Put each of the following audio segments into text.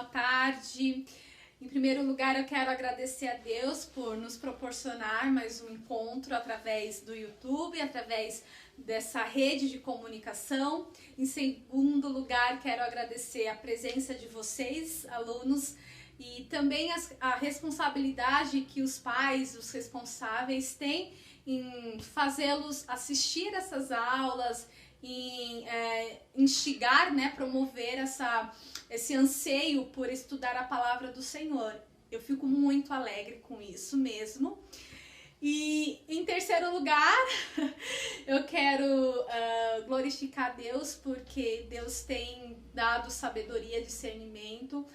boa tarde. Em primeiro lugar, eu quero agradecer a Deus por nos proporcionar mais um encontro através do YouTube, através dessa rede de comunicação. Em segundo lugar, quero agradecer a presença de vocês, alunos, e também a responsabilidade que os pais, os responsáveis, têm em fazê-los assistir essas aulas, em instigar, promover esse anseio por estudar a palavra do Senhor. Eu fico muito alegre com isso mesmo. E em terceiro lugar, eu quero glorificar a Deus, porque Deus tem dado sabedoria, discernimento,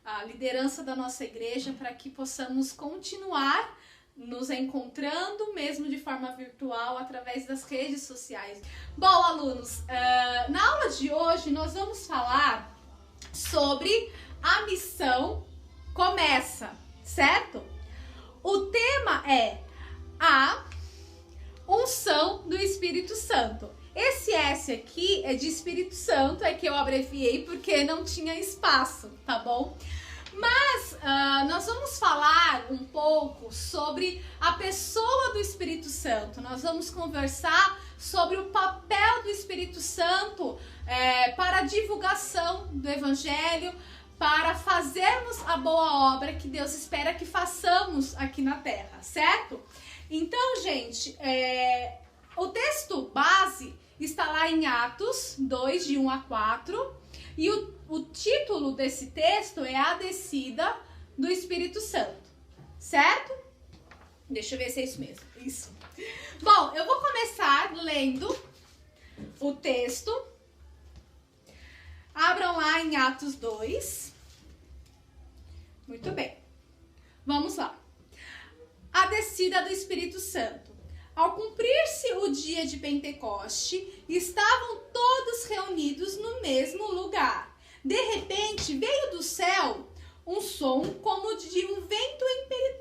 a liderança da nossa igreja, para que possamos continuar nos encontrando, mesmo de forma virtual, através das redes sociais. Bom, alunos, na aula de hoje nós vamos falar sobre a missão começa, certo? O tema é a unção do Espírito Santo. Esse S aqui é de Espírito Santo, é que eu abreviei porque não tinha espaço, tá bom? Mas nós vamos falar um pouco sobre a pessoa do Espírito Santo. Nós vamos conversar sobre o papel do Espírito Santo para a divulgação do Evangelho, para fazermos a boa obra que Deus espera que façamos aqui na Terra, certo? Então, gente, o texto base está lá em Atos 2, de 1 a 4, e o título desse texto é A Descida do Espírito Santo, certo? Deixa eu ver se é isso mesmo. Isso. Bom, eu vou começar lendo o texto. Abram lá em Atos 2. Muito bem. Vamos lá. A descida do Espírito Santo. Ao cumprir-se o dia de Pentecoste, estavam todos reunidos no mesmo lugar. De repente, veio do céu um som como de um vento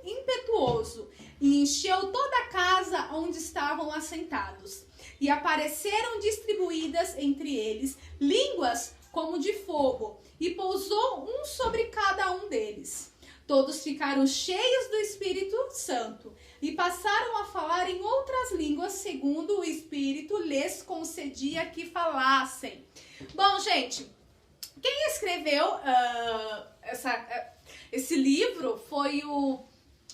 impetuoso e encheu toda a casa onde estavam assentados. E apareceram distribuídas entre eles línguas como de fogo, e pousou um sobre cada um deles. Todos ficaram cheios do Espírito Santo e passaram a falar em outras línguas, segundo o Espírito lhes concedia que falassem. Bom, gente, quem escreveu esse livro foi o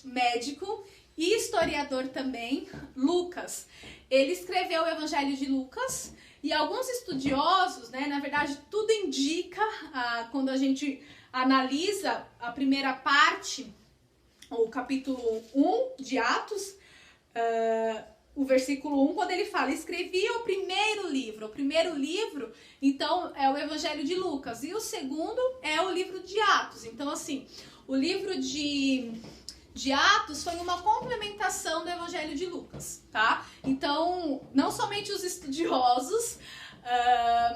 médico e historiador também, Lucas. Ele escreveu o Evangelho de Lucas e alguns estudiosos, na verdade, tudo indica, quando a gente analisa a primeira parte, o capítulo 1 de Atos, o versículo 1, quando ele fala, escrevi o primeiro livro, então, é o Evangelho de Lucas, e o segundo é o livro de Atos. Então, assim, o livro de Atos foi uma complementação do Evangelho de Lucas, tá? Então, não somente os estudiosos,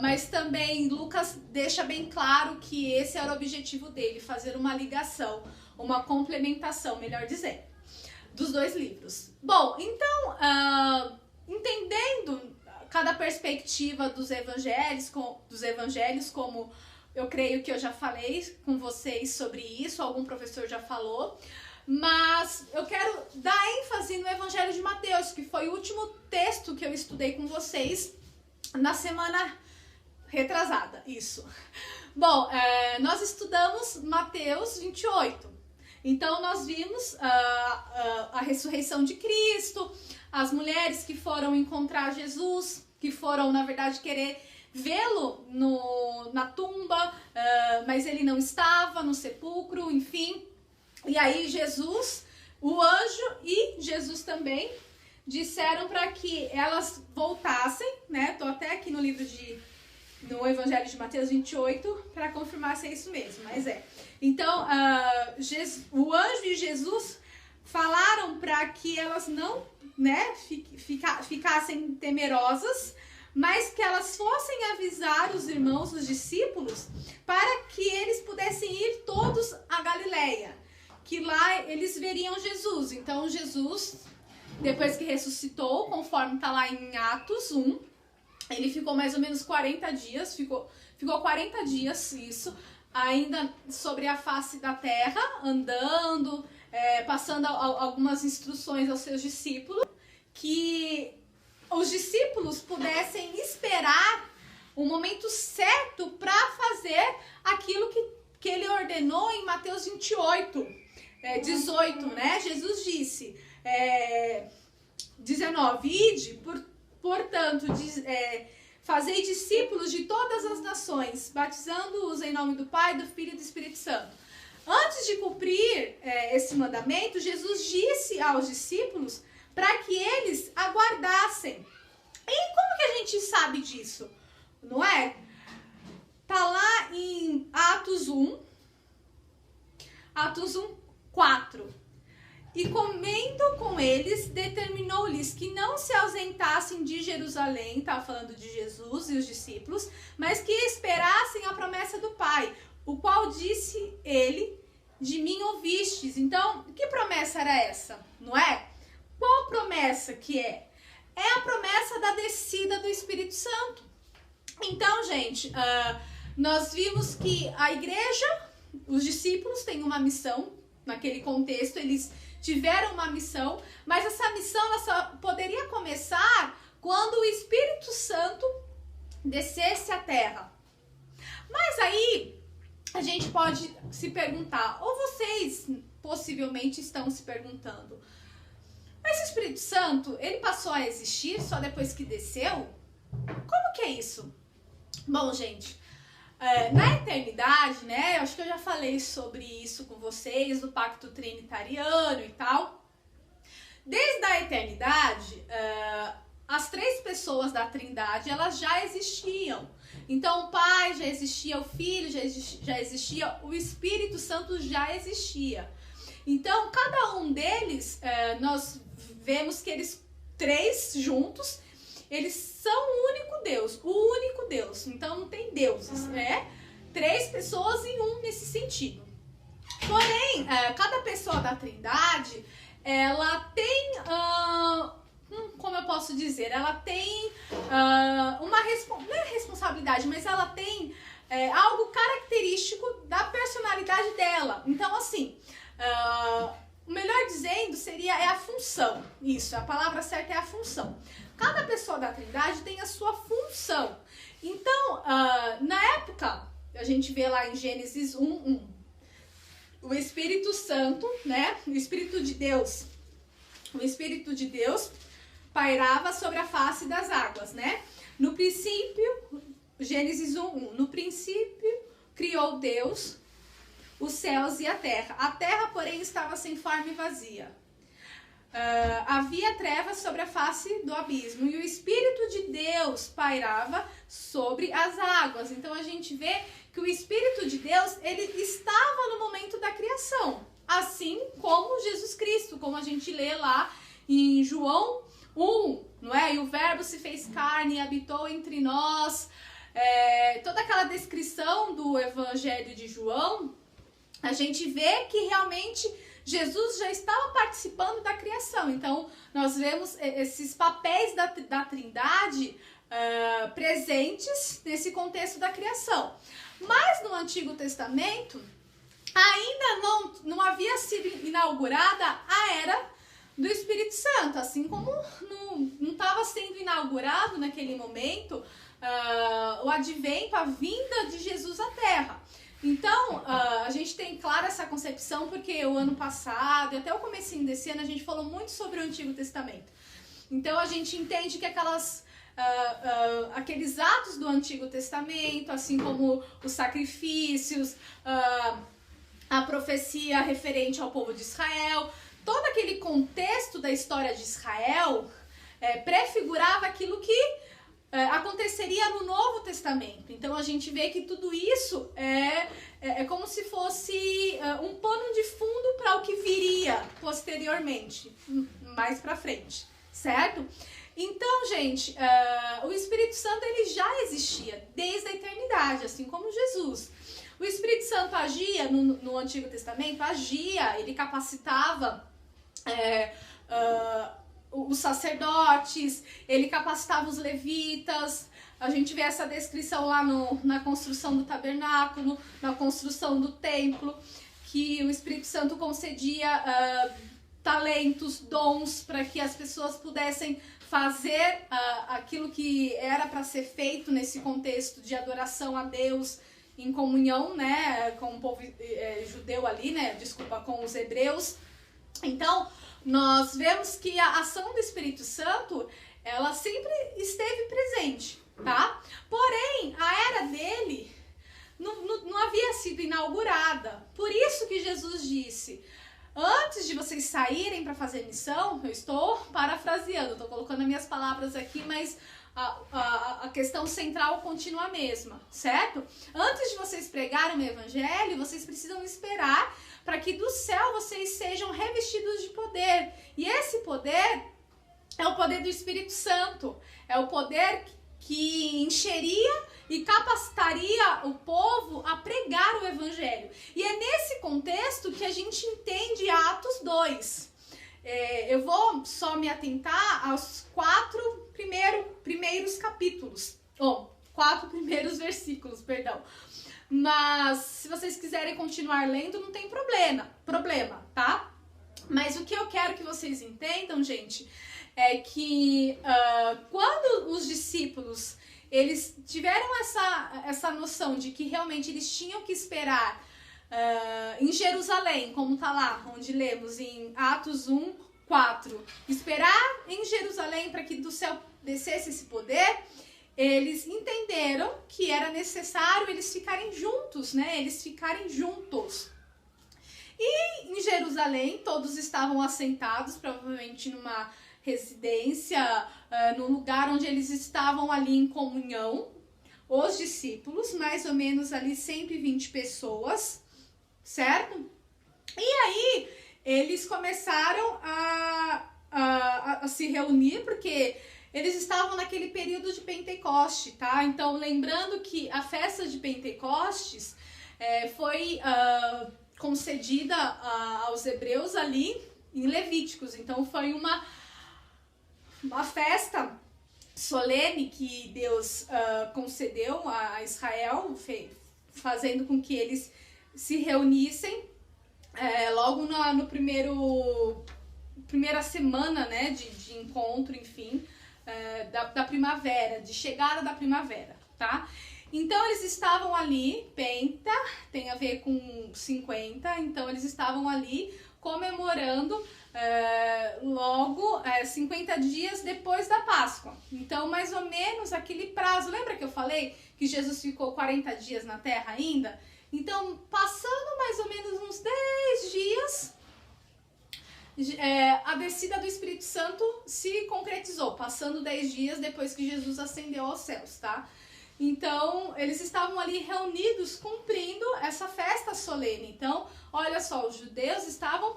mas também Lucas deixa bem claro que esse era o objetivo dele, fazer uma ligação, uma complementação, melhor dizendo, dos dois livros. Bom, então, entendendo cada perspectiva dos evangelhos, como eu creio que eu já falei com vocês sobre isso, algum professor já falou, mas eu quero dar ênfase no Evangelho de Mateus, que foi o último texto que eu estudei com vocês na semana retrasada, isso. Bom, nós estudamos Mateus 28. Então, nós vimos a ressurreição de Cristo, as mulheres que foram encontrar Jesus, que foram, na verdade, querer vê-lo na tumba, mas ele não estava no sepulcro, enfim. E aí Jesus, o anjo e Jesus também disseram para que elas voltassem, Tô até aqui no Evangelho de Mateus 28 para confirmar se é isso mesmo, mas é. Então, o anjo e Jesus falaram para que elas não, ficassem temerosas, mas que elas fossem avisar os irmãos, os discípulos, para que eles pudessem ir todos a Galileia, que lá eles veriam Jesus. Então, Jesus, depois que ressuscitou, conforme está lá em Atos 1, ele ficou mais ou menos 40 dias, ficou 40 dias, isso, ainda sobre a face da terra, andando, passando algumas instruções aos seus discípulos, que os discípulos pudessem esperar o momento certo para fazer aquilo que ele ordenou em Mateus 28, 18, né? Jesus disse, 19, ide, portanto, fazei discípulos de todas as nações, batizando-os em nome do Pai, do Filho e do Espírito Santo. Antes de cumprir esse mandamento, Jesus disse aos discípulos para que eles aguardassem. E como que a gente sabe disso? Não é? Tá lá em Atos 1, 4. E comendo com eles, determinou-lhes que não se ausentassem de Jerusalém, estava falando de Jesus e os discípulos, mas que esperassem a promessa do Pai, o qual disse ele, de mim ouvistes. Então, que promessa era essa? Não é? Qual promessa que é? É a promessa da descida do Espírito Santo. Então, gente, nós vimos que a igreja, os discípulos têm uma missão, naquele contexto, eles tiveram uma missão, mas essa missão ela só poderia começar quando o Espírito Santo descesse à terra. Mas aí, a gente pode se perguntar, ou vocês possivelmente estão se perguntando, mas o Espírito Santo, ele passou a existir só depois que desceu? Como que é isso? Bom, gente, na eternidade, né, eu acho que eu já falei sobre isso com vocês, do pacto trinitariano e tal. Desde a eternidade, as três pessoas da Trindade, elas já existiam. Então, o Pai já existia, o Filho já existia, o Espírito Santo já existia. Então, cada um deles, nós vemos que eles três juntos, eles são o único Deus. Então, não tem deuses, né? Três pessoas em um nesse sentido. Porém, cada pessoa da Trindade, ela tem, como eu posso dizer, ela tem não é responsabilidade, mas ela tem algo característico da personalidade dela. Então, assim, melhor dizendo, a função. Isso, a palavra certa é a função. Cada pessoa da Trindade tem a sua função. Então, na época, a gente vê lá em Gênesis 1:1, o Espírito Santo, né? O Espírito de Deus pairava sobre a face das águas, né? No princípio, Gênesis 1:1, no princípio criou Deus os céus e a terra. A terra, porém, estava sem forma e vazia. Havia trevas sobre a face do abismo e o Espírito de Deus pairava sobre as águas. Então a gente vê que o Espírito de Deus, ele estava no momento da criação, assim como Jesus Cristo, como a gente lê lá em João 1, não é? E o Verbo se fez carne e habitou entre nós. Toda aquela descrição do Evangelho de João, a gente vê que realmente Jesus já estava participando da criação. Então, nós vemos esses papéis da Trindade presentes nesse contexto da criação. Mas no Antigo Testamento, ainda não havia sido inaugurada a Era do Espírito Santo. Assim como não estava sendo inaugurado naquele momento o advento, a vinda de Jesus à Terra. Então, a gente tem clara essa concepção porque o ano passado e até o comecinho desse ano a gente falou muito sobre o Antigo Testamento. Então, a gente entende que aqueles atos do Antigo Testamento, assim como os sacrifícios, a profecia referente ao povo de Israel, todo aquele contexto da história de Israel prefigurava aquilo que aconteceria no Novo Testamento. Então a gente vê que tudo isso é como se fosse um pano de fundo para o que viria posteriormente, mais para frente, certo? Então, gente, o Espírito Santo ele já existia desde a eternidade, assim como Jesus. O Espírito Santo agia no Antigo Testamento, ele capacitava os sacerdotes, ele capacitava os levitas, A gente vê essa descrição lá na construção do tabernáculo, na construção do templo, que o Espírito Santo concedia talentos, dons, para que as pessoas pudessem fazer aquilo que era para ser feito nesse contexto de adoração a Deus, em comunhão, né, com o povo judeu ali, né, com os hebreus. Então, nós vemos que a ação do Espírito Santo, ela sempre esteve presente, tá? Porém, a era dele não havia sido inaugurada. Por isso que Jesus disse: antes de vocês saírem para fazer missão, eu estou parafraseando, estou colocando as minhas palavras aqui, mas a questão central continua a mesma, certo? Antes de vocês pregarem o evangelho, vocês precisam esperar para que do céu vocês sejam revestidos de poder. E esse poder é o poder do Espírito Santo, é o poder que encheria e capacitaria o povo a pregar o evangelho. E é nesse contexto que a gente entende Atos 2. Eu vou só me atentar aos 4 primeiros capítulos, 4 primeiros versículos, perdão. Mas se vocês quiserem continuar lendo, não tem problema, tá? Mas o que eu quero que vocês entendam, gente, é que quando os discípulos eles tiveram essa noção de que realmente eles tinham que esperar em Jerusalém, como tá lá, onde lemos em Atos 1, 4, esperar em Jerusalém para que do céu descesse esse poder, eles entenderam que era necessário eles ficarem juntos, né? Eles ficarem juntos. E em Jerusalém, todos estavam assentados, provavelmente numa residência, num lugar onde eles estavam ali em comunhão, os discípulos, mais ou menos ali 120 pessoas, certo? E aí, eles começaram a se reunir, porque eles estavam naquele período de Pentecoste, tá? Então, lembrando que a festa de Pentecostes foi concedida aos hebreus ali em Levíticos. Então, foi uma festa solene que Deus concedeu a Israel, fazendo com que eles se reunissem logo no primeira semana, né, de encontro, enfim, da primavera, de chegada da primavera, tá? Então eles estavam ali, Penta tem a ver com 50, então eles estavam ali comemorando logo 50 dias depois da Páscoa. Então, mais ou menos aquele prazo, lembra que eu falei que Jesus ficou 40 dias na terra ainda? Então, passando mais ou menos uns 10 dias, a descida do Espírito Santo se concretizou, passando 10 dias depois que Jesus ascendeu aos céus, tá? Então, eles estavam ali reunidos cumprindo essa festa solene. Então, olha só, os judeus estavam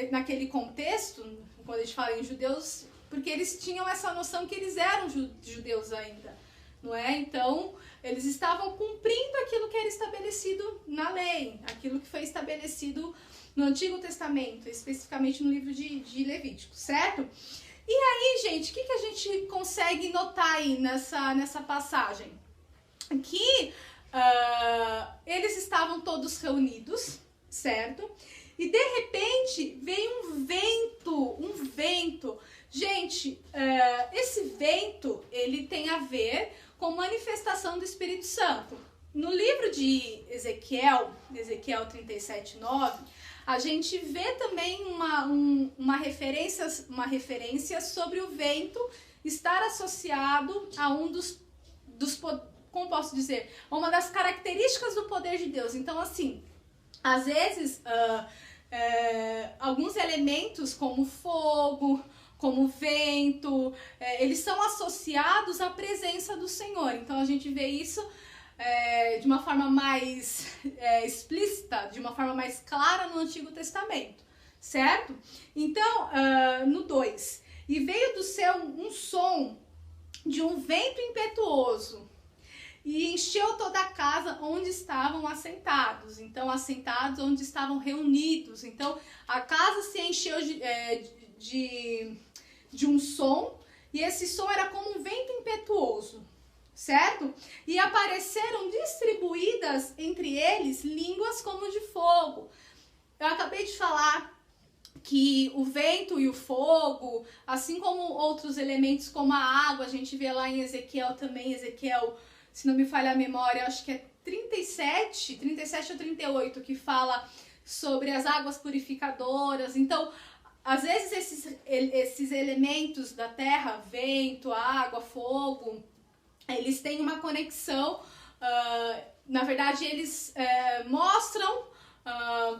naquele contexto, quando a gente fala em judeus, porque eles tinham essa noção que eles eram judeus ainda, não é? Então, eles estavam cumprindo aquilo que era estabelecido na lei, aquilo que foi estabelecido no Antigo Testamento, especificamente no livro de Levítico, certo? E aí, gente, o que a gente consegue notar aí nessa passagem? Que eles estavam todos reunidos, certo? E de repente veio um vento. Gente, esse vento, ele tem a ver com manifestação do Espírito Santo. No livro de Ezequiel 37:9, a gente vê também uma referência sobre o vento estar associado a um dos como posso dizer, uma das características do poder de Deus. Então, assim, às vezes, alguns elementos como fogo, como vento, eles são associados à presença do Senhor. Então, a gente vê isso de uma forma mais explícita, de uma forma mais clara no Antigo Testamento, certo? Então, no 2, e veio do céu um som de um vento impetuoso e encheu toda a casa onde estavam assentados. Então, assentados onde estavam reunidos. Então, a casa se encheu de um som, e esse som era como um vento impetuoso. certo? E apareceram distribuídas entre eles línguas como de fogo. Eu acabei de falar que o vento e o fogo, assim como outros elementos como a água, a gente vê lá em Ezequiel também, Ezequiel, se não me falha a memória, acho que é 37 ou 38, que fala sobre as águas purificadoras. Então, às vezes esses elementos da terra, vento, água, fogo, eles têm uma conexão, na verdade eles mostram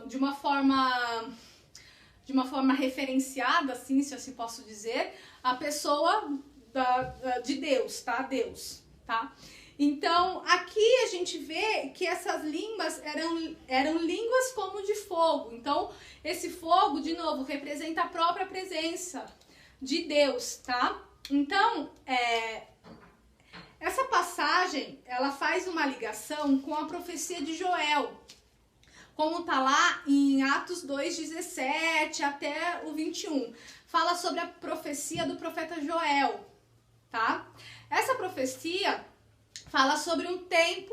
de uma forma referenciada, assim, se eu assim posso dizer, a pessoa de Deus, tá? Deus, tá? Então, aqui a gente vê que essas línguas eram línguas como de fogo. Então, esse fogo, de novo, representa a própria presença de Deus, tá? Então, essa passagem, ela faz uma ligação com a profecia de Joel, como tá lá em Atos 2:17 até o 21. Fala sobre a profecia do profeta Joel, tá? Essa profecia fala sobre um tempo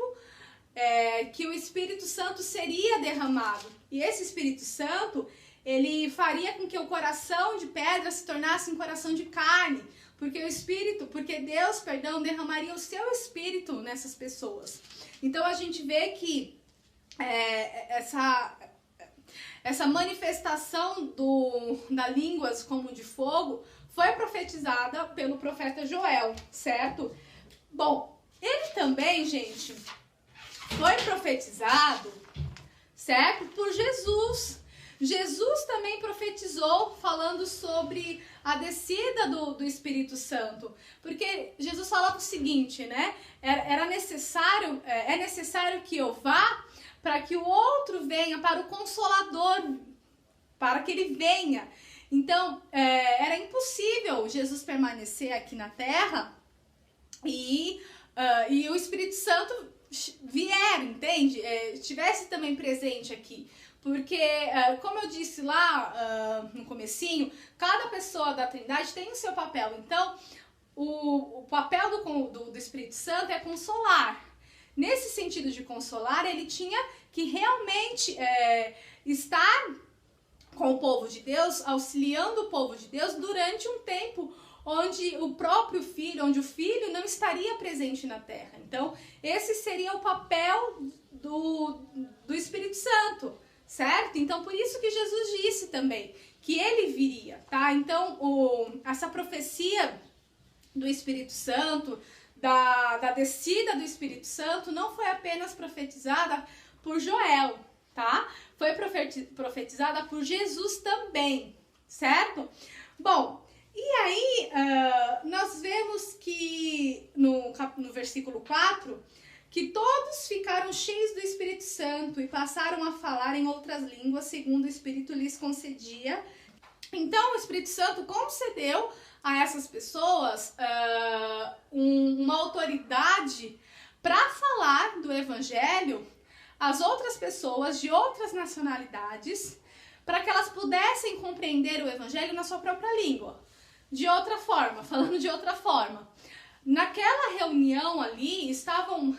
que o Espírito Santo seria derramado. E esse Espírito Santo, ele faria com que o coração de pedra se tornasse um coração de carne. Porque Deus, derramaria o seu Espírito nessas pessoas. Então a gente vê que essa manifestação da línguas como de fogo foi profetizada pelo profeta Joel, certo? Bom, ele também, gente, foi profetizado, certo? Por Jesus. Jesus também profetizou falando sobre a descida do Espírito Santo. Porque Jesus falava o seguinte, né? É necessário que eu vá para que o outro venha, para o Consolador, para que ele venha. Então, era impossível Jesus permanecer aqui na Terra e o Espírito Santo vier, entende? Estivesse também presente aqui. Porque, como eu disse lá no comecinho, cada pessoa da Trindade tem o seu papel. Então, o papel do Espírito Santo é consolar. Nesse sentido de consolar, ele tinha que realmente estar com o povo de Deus, auxiliando o povo de Deus durante um tempo onde o filho não estaria presente na terra. Então, esse seria o papel do Espírito Santo, certo? Então, por isso que Jesus disse também que ele viria, tá? Então, essa profecia do Espírito Santo, da descida do Espírito Santo, não foi apenas profetizada por Joel, tá? Foi profetizada por Jesus também, certo? Bom, e aí nós vemos que no versículo 4, que todos ficaram cheios do Espírito Santo e passaram a falar em outras línguas, segundo o Espírito lhes concedia. Então, o Espírito Santo concedeu a essas pessoas uma autoridade para falar do Evangelho às outras pessoas de outras nacionalidades, para que elas pudessem compreender o Evangelho na sua própria língua. De outra forma, falando de outra forma, naquela reunião ali estavam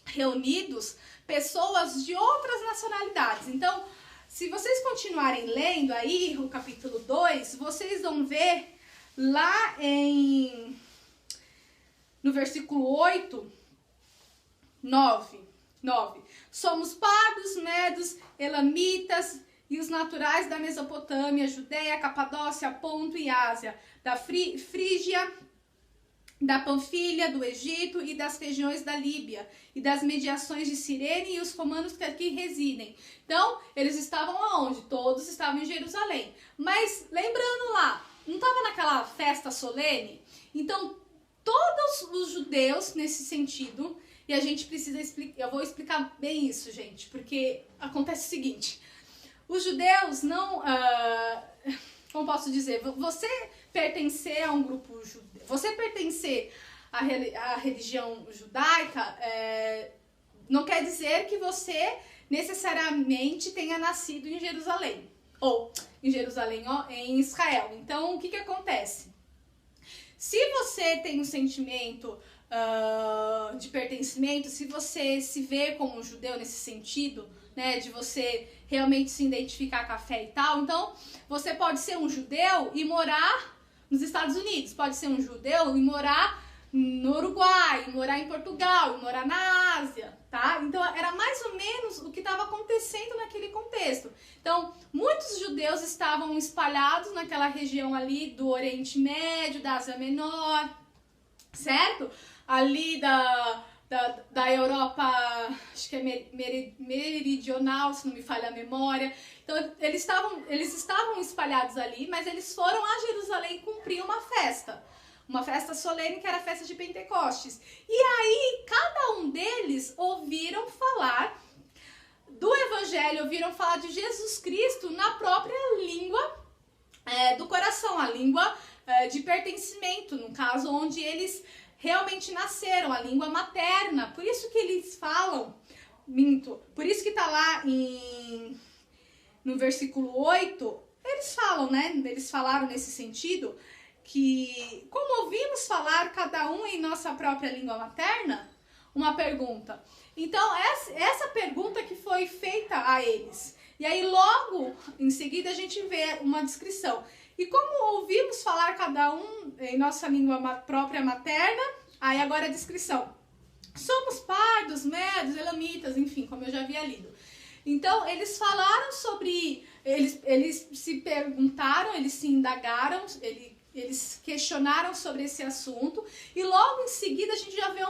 reunidos pessoas de outras nacionalidades. Então, se vocês continuarem lendo aí o capítulo 2, vocês vão ver lá no versículo 8, 9. Somos pardos, medos, elamitas e os naturais da Mesopotâmia, Judéia, Capadócia, Ponto e Ásia, da Frígia, da Panfilha, do Egito e das regiões da Líbia e das mediações de Cirene e os romanos que aqui residem. Então, eles estavam aonde? Todos estavam em Jerusalém. Mas, lembrando lá, não estava naquela festa solene? Então, todos os judeus, nesse sentido, e a gente precisa explicar, eu vou explicar bem isso, gente, porque acontece o seguinte, os judeus não, como posso dizer, você pertencer a um grupo judeu, você pertencer à religião judaica, não quer dizer que você necessariamente tenha nascido em Jerusalém, ou em Jerusalém, em Israel. Então, o que acontece? Se você tem um sentimento de pertencimento, se você se vê como um judeu nesse sentido, né, de você realmente se identificar com a fé e tal, então você pode ser um judeu e morar nos Estados Unidos, pode ser um judeu e morar no Uruguai, morar em Portugal, morar na Ásia, tá? Então era mais ou menos o que estava acontecendo naquele contexto. Então muitos judeus estavam espalhados naquela região ali do Oriente Médio, da Ásia Menor, certo? Ali da Europa, acho que é meridional, se não me falha a memória. Então eles estavam espalhados ali, mas eles foram a Jerusalém cumprir uma festa solene que era a festa de Pentecostes. E aí cada um deles ouviram falar do Evangelho, ouviram falar de Jesus Cristo na própria língua do coração, a língua de pertencimento, no caso onde eles realmente nasceram, a língua materna. Por isso que eles falam, por isso que tá lá no versículo 8, eles falam, né? Eles falaram nesse sentido, que como ouvimos falar cada um em nossa própria língua materna, uma pergunta. Então, essa pergunta que foi feita a eles. E aí, logo em seguida, a gente vê uma descrição. E como ouvimos falar cada um em nossa língua própria materna, aí agora a descrição. Somos pardos, medos, elamitas, enfim, como eu já havia lido. Então, eles falaram sobre... Eles se perguntaram, eles se indagaram, eles questionaram sobre esse assunto. E logo em seguida, a gente já vê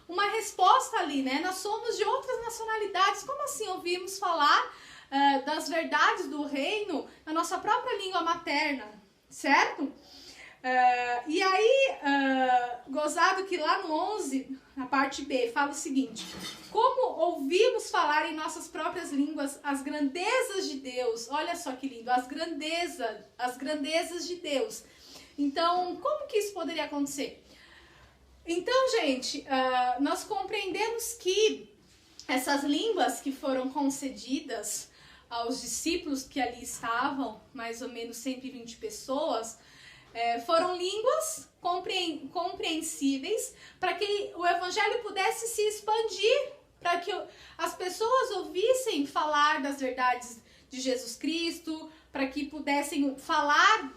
uma resposta ali, né? Nós somos de outras nacionalidades. Como assim ouvimos falar das verdades do reino na nossa própria língua materna, certo? E aí, gozado que lá no 11, na parte B, fala o seguinte: como ouvimos falar em nossas próprias línguas as grandezas de Deus. Olha só que lindo, as grandezas de Deus. Então, como que isso poderia acontecer? Então, gente, nós compreendemos que essas línguas que foram concedidas aos discípulos que ali estavam, mais ou menos 120 pessoas, foram línguas compreensíveis para que o evangelho pudesse se expandir, para que as pessoas ouvissem falar das verdades de Jesus Cristo, para que pudessem falar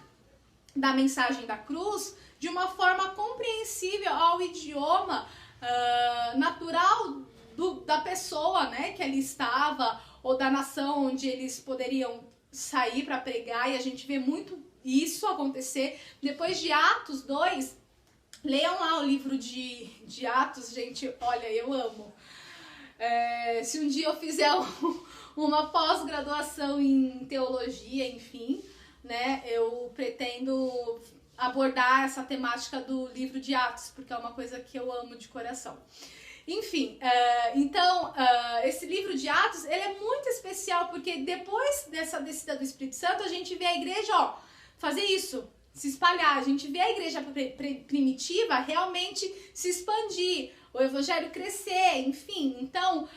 da mensagem da cruz de uma forma compreensível ao idioma natural da pessoa, né, que ali estava, ou da nação onde eles poderiam sair para pregar. E a gente vê muito isso acontecer. Depois de Atos 2, leiam lá o livro de Atos, gente, olha, eu amo. Se um dia eu fizer uma pós-graduação em teologia, enfim, né, eu pretendo abordar essa temática do livro de Atos, porque é uma coisa que eu amo de coração. Enfim, então, esse livro de Atos, ele é muito especial, porque depois dessa descida do Espírito Santo, a gente vê a igreja, fazer isso, se espalhar. A gente vê a igreja primitiva realmente se expandir, o evangelho crescer, enfim. Então,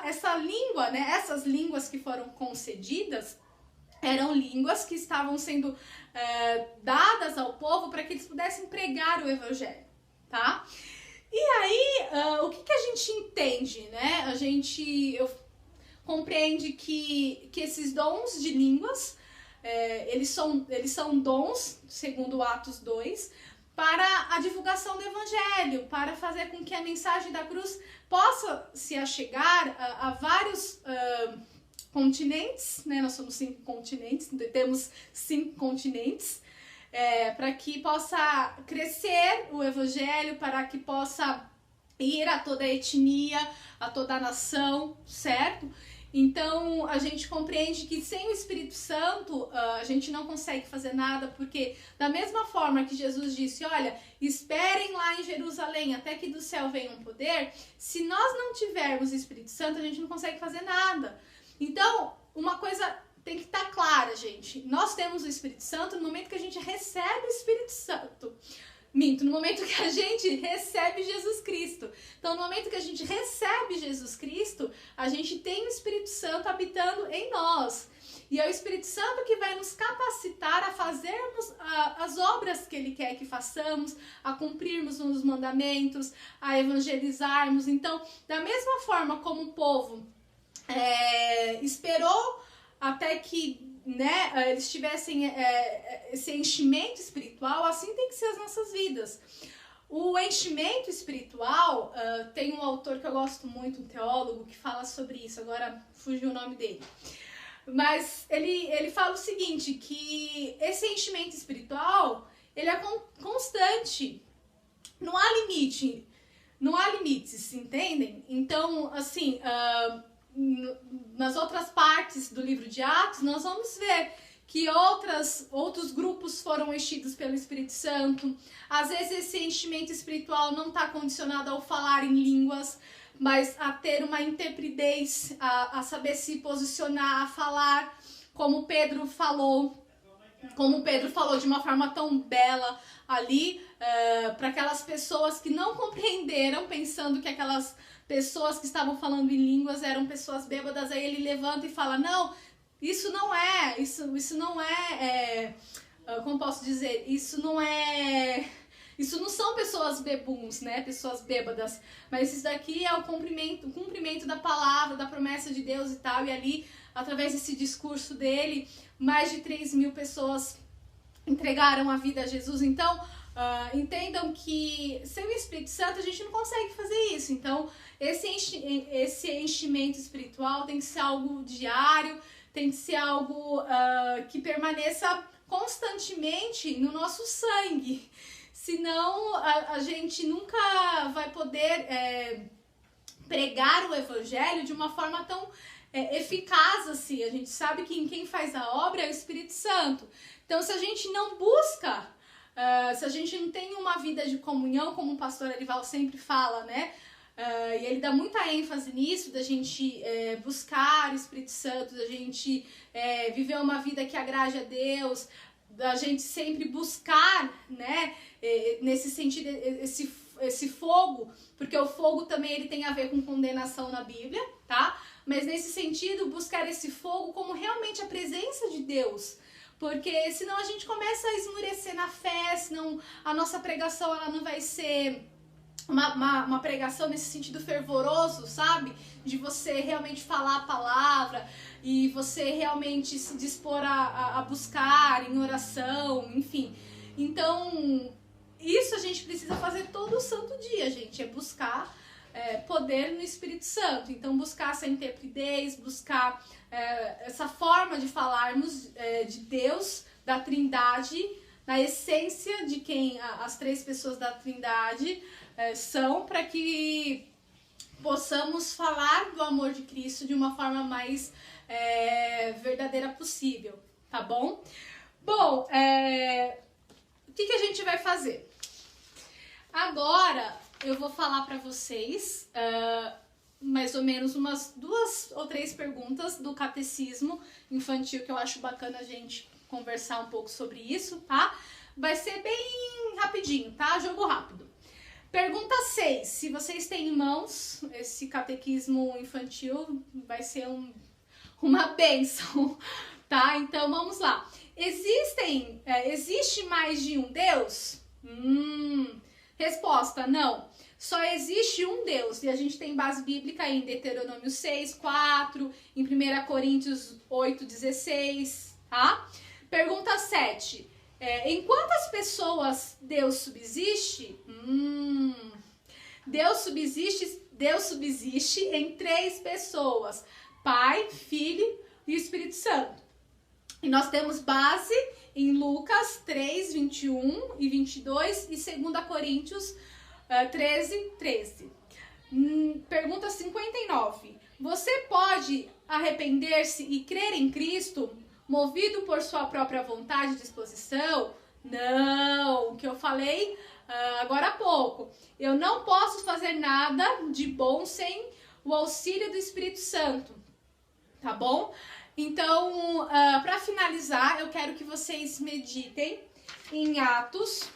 essa língua, né, essas línguas que foram concedidas, eram línguas que estavam sendo dadas ao povo para que eles pudessem pregar o evangelho, tá? E aí, o que a gente entende, né? A gente compreende que esses dons de línguas, eles são dons, segundo Atos 2, para a divulgação do evangelho, para fazer com que a mensagem da cruz possa se achegar a vários continentes, né? Nós somos 5 continentes, temos 5 continentes, para que possa crescer o evangelho, para que possa ir a toda a etnia, a toda a nação, certo? Então a gente compreende que sem o Espírito Santo a gente não consegue fazer nada, porque da mesma forma que Jesus disse, olha, esperem lá em Jerusalém até que do céu venha um poder, se nós não tivermos o Espírito Santo a gente não consegue fazer nada. Então, uma coisa tem que estar clara, gente. Nós temos o Espírito Santo no momento que a gente recebe o Espírito Santo. No momento que a gente recebe Jesus Cristo. Então, no momento que a gente recebe Jesus Cristo, a gente tem o Espírito Santo habitando em nós. E é o Espírito Santo que vai nos capacitar a fazermos as obras que Ele quer que façamos, a cumprirmos os mandamentos, a evangelizarmos. Então, da mesma forma como o povo esperou até que eles tivessem esse enchimento espiritual, assim tem que ser as nossas vidas. O enchimento espiritual, tem um autor que eu gosto muito, um teólogo, que fala sobre isso, agora fugiu o nome dele. Mas ele fala o seguinte, que esse enchimento espiritual, ele é constante, não há limite, não há limites, entendem? Então, assim, nas outras partes do livro de Atos, nós vamos ver que outros grupos foram enchidos pelo Espírito Santo. Às vezes esse enchimento espiritual não está condicionado ao falar em línguas, mas a ter uma intrepidez, a saber se posicionar, a falar como Pedro falou de uma forma tão bela ali, para aquelas pessoas que não compreenderam, pensando que aquelas pessoas que estavam falando em línguas eram pessoas bêbadas. Aí ele levanta e fala, não, isso não é, como posso dizer, isso não são pessoas bebuns, né, pessoas bêbadas, mas isso daqui é o cumprimento da palavra, da promessa de Deus e tal. E ali, através desse discurso dele, mais de 3.000 pessoas entregaram a vida a Jesus. Então, entendam que sem o Espírito Santo a gente não consegue fazer isso. Então, esse enchimento espiritual tem que ser algo diário, tem que ser algo que permaneça constantemente no nosso sangue. Senão, a gente nunca vai poder pregar o Evangelho de uma forma tão eficaz assim. A gente sabe que quem faz a obra é o Espírito Santo. Então, se a gente não busca, se a gente não tem uma vida de comunhão, como o pastor Arival sempre fala, né? E ele dá muita ênfase nisso, da gente buscar o Espírito Santo, da gente viver uma vida que agrade a Deus, da gente sempre buscar, né, nesse sentido, esse fogo, porque o fogo também ele tem a ver com condenação na Bíblia, tá? Mas nesse sentido, buscar esse fogo como realmente a presença de Deus, porque senão a gente começa a esmurecer na fé, senão a nossa pregação ela não vai ser uma pregação nesse sentido fervoroso, sabe? De você realmente falar a palavra e você realmente se dispor a buscar em oração, enfim. Então, isso a gente precisa fazer todo santo dia, gente, é buscar poder no Espírito Santo. Então, buscar essa intrepidez, buscar essa forma de falarmos de Deus, da Trindade, na essência de quem as três pessoas da Trindade são, para que possamos falar do amor de Cristo de uma forma mais verdadeira possível, tá bom? Bom, o que a gente vai fazer? Agora eu vou falar para vocês mais ou menos umas 2 ou 3 perguntas do catecismo infantil, que eu acho bacana a gente conversar um pouco sobre isso, tá? Vai ser bem rapidinho, tá? Jogo rápido. Pergunta 6. Se vocês têm em mãos esse catequismo infantil, vai ser uma bênção, tá? Então vamos lá. Existe mais de um Deus? Resposta, não. Só existe um Deus. E a gente tem base bíblica em Deuteronômio 6, 4, em 1 Coríntios 8, 16, tá? Pergunta 7. Em quantas pessoas Deus subsiste? Deus subsiste em 3 pessoas: Pai, Filho e Espírito Santo. E nós temos base em Lucas 3, 21 e 22 e 2 Coríntios 13, 13. Pergunta 59. Você pode arrepender-se e crer em Cristo, movido por sua própria vontade e disposição? Não, o que eu falei agora há pouco. Eu não posso fazer nada de bom sem o auxílio do Espírito Santo, tá bom? Então, para finalizar, eu quero que vocês meditem em Atos.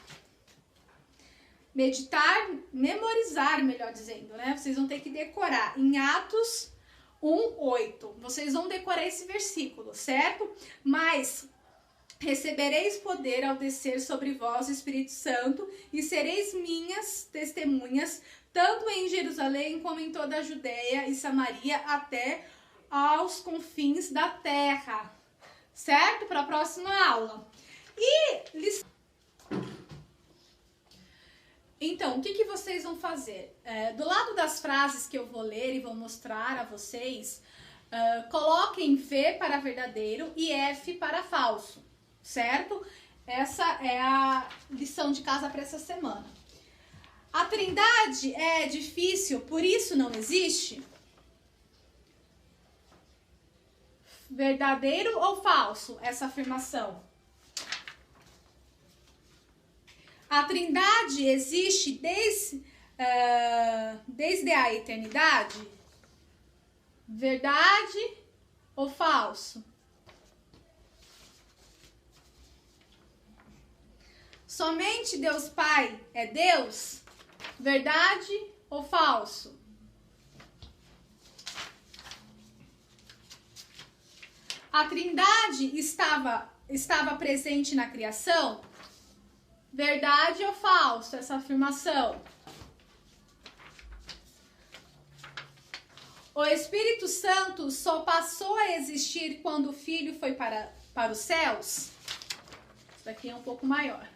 Memorizar, melhor dizendo, né? Vocês vão ter que decorar. Em Atos 1:8. Vocês vão decorar esse versículo, certo? Mas recebereis poder ao descer sobre vós o Espírito Santo e sereis minhas testemunhas, tanto em Jerusalém como em toda a Judéia e Samaria, até aos confins da terra. Certo? Para a próxima aula. Então, o que vocês vão fazer? Do lado das frases que eu vou ler e vou mostrar a vocês, coloquem V para verdadeiro e F para falso. Certo? Essa é a lição de casa para essa semana. A Trindade é difícil, por isso não existe? Verdadeiro ou falso essa afirmação? A Trindade existe desde a eternidade? Verdade ou falso? Somente Deus Pai é Deus? Verdade ou falso? A Trindade estava presente na criação? Verdade ou falso essa afirmação? O Espírito Santo só passou a existir quando o Filho foi para os céus? Isso daqui é um pouco maior.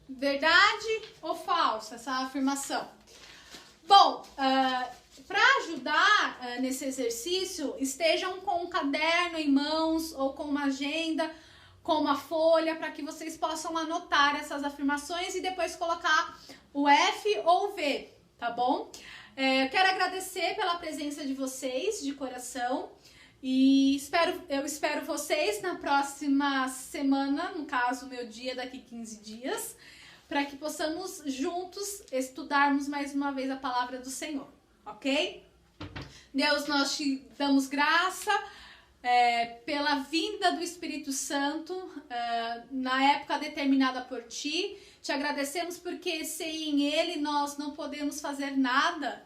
Verdade ou falso essa afirmação? Bom, para ajudar nesse exercício, estejam com um caderno em mãos ou com uma agenda, com uma folha, para que vocês possam anotar essas afirmações e depois colocar o F ou o V, tá bom? Quero agradecer pela presença de vocês, de coração, e eu espero vocês na próxima semana, no caso, meu dia daqui 15 dias, para que possamos juntos estudarmos mais uma vez a palavra do Senhor, ok? Deus, nós te damos graça pela vinda do Espírito Santo na época determinada por ti. Te agradecemos porque sem ele nós não podemos fazer nada.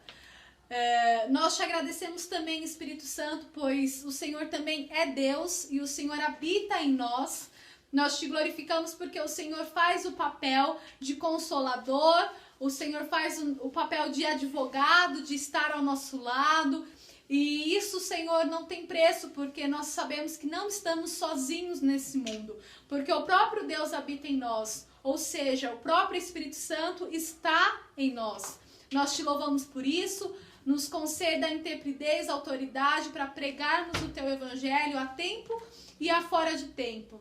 Nós te agradecemos também, Espírito Santo, pois o Senhor também é Deus e o Senhor habita em nós. Nós te glorificamos porque o Senhor faz o papel de consolador, o Senhor faz o papel de advogado, de estar ao nosso lado. E isso, Senhor, não tem preço, porque nós sabemos que não estamos sozinhos nesse mundo, porque o próprio Deus habita em nós, ou seja, o próprio Espírito Santo está em nós. Nós te louvamos por isso, nos conceda a intrepidez, a autoridade para pregarmos o teu evangelho a tempo e a fora de tempo.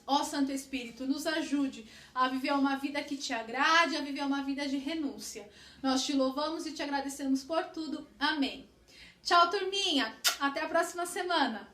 Ó Santo Espírito, nos ajude a viver uma vida que te agrade, a viver uma vida de renúncia. Nós te louvamos e te agradecemos por tudo. Amém. Tchau, turminha. Até a próxima semana.